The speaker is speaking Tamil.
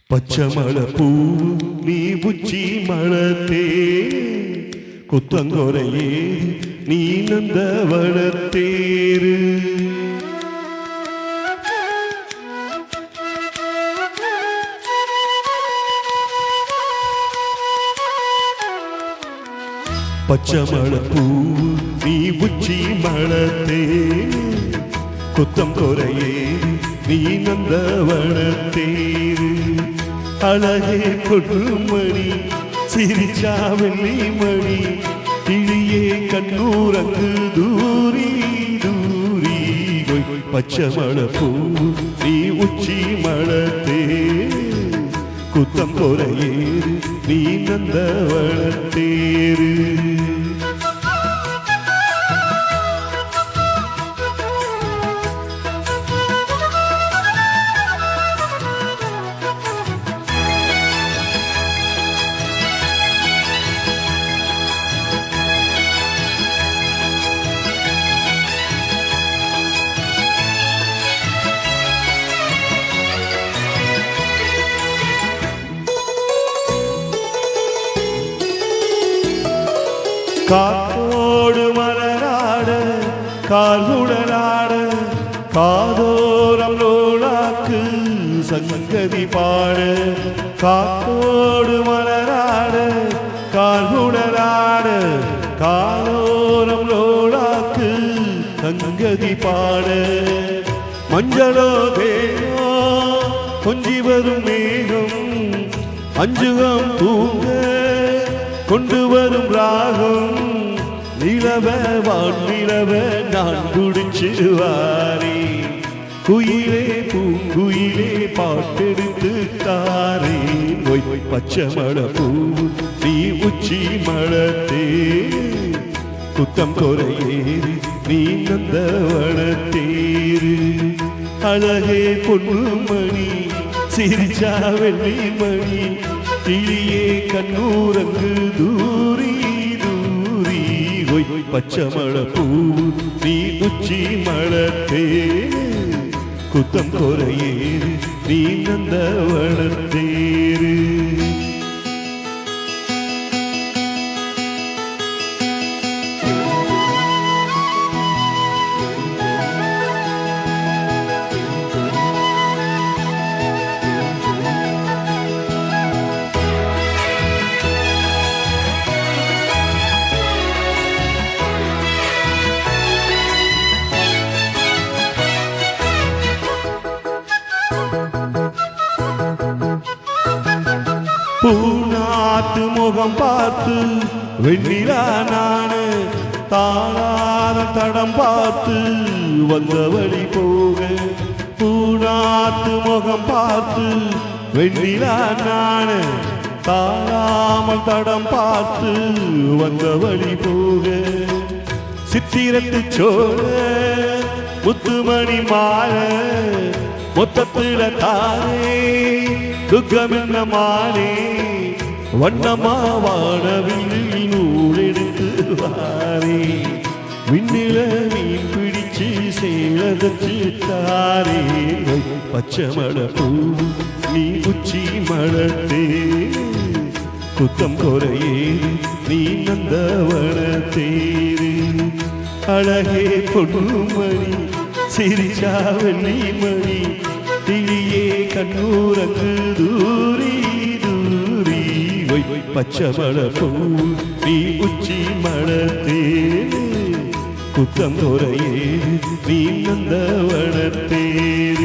പച്ചമളപ്പൂ നീ ഉച്ചി മളത്തേ കുത്തങ്കൊരയേ നീ നന്ദവനത്തേര് പച്ചമളപ്പൂ നീ ഉച്ചി മളത്തേ കുത്തങ്കൊരയേ നീ നന്ദവനത്തേര് அழகே பொன்மணி சிரிச்சா வெள்ளி மணி கிளியே கண்ணூரங்கு தூரி தூரி பச்சை மலப்பூ நீ உச்சி மலத்தே குத்தம் குறையேறு நீ நந்தவனத்தேரு காத்தோடு மலராட கால்குடலாட காதோரம் லோலாக்கு சங்கதி பாட காத்தோடு மலராட கால்குடலாட காதோரம் லோலாக்கு சங்கதி பாட மஞ்சளோ தேனோ கொஞ்சி வரும் மேகம் அஞ்சுகம் தூங்க கொண்டு வரும் ராகம் நிலவ வான்நிலவ நான் குடிச்சு வாரே குயிலே பூங்குயிலே பாட்டெடுத்து தாரே ஒய் பச்சை மலப்பூ நீ உச்சி மலத்தே குத்தம் குறையேறு நீ நந்தவனத்தேரு அழகே பொன்மணி சிரிச்சா வெள்ளி மணி கிளியே கண்ணூரங்கு தூரி தூரி ஒய் பச்சை மலப்பூ நீ உச்சி மலத்தே குத்தம் குறையேறு நீ நந்தவனத்தேரு பூநாத்து முகம் பார்த்து வெண்ணிலா நானு தாளாத தடம் பார்த்து வந்த வழி போக பூநாத்து முகம் பார்த்து வெண்ணிலா நானு தாளாமல் தடம் பார்த்து வந்த வழி போக சித்திரத்து சோழ முத்துமணி மாற மொத்தத்தில தாரே துக்கமென்ன மானே வண்ணமா வானவில் நூலெடுத்து வாரே விண்ணில மீன் பிடிச்சு சேலதச்சு தாரே பச்சை மலப்பூ நீ உச்சி மலத்தே குத்தம் குறையேறு நீ நந்தவனத்தேரு அழகே பொன்மணி சிரிச்சா வெள்ளி மணி கிளியே கண்ணூரங்கு தூரி தூரி ஒய் பச்சை மலப்பூ நீ உச்சி மலத்தேரு குத்தம் குறையேறு நீ நந்தவனத்தேரு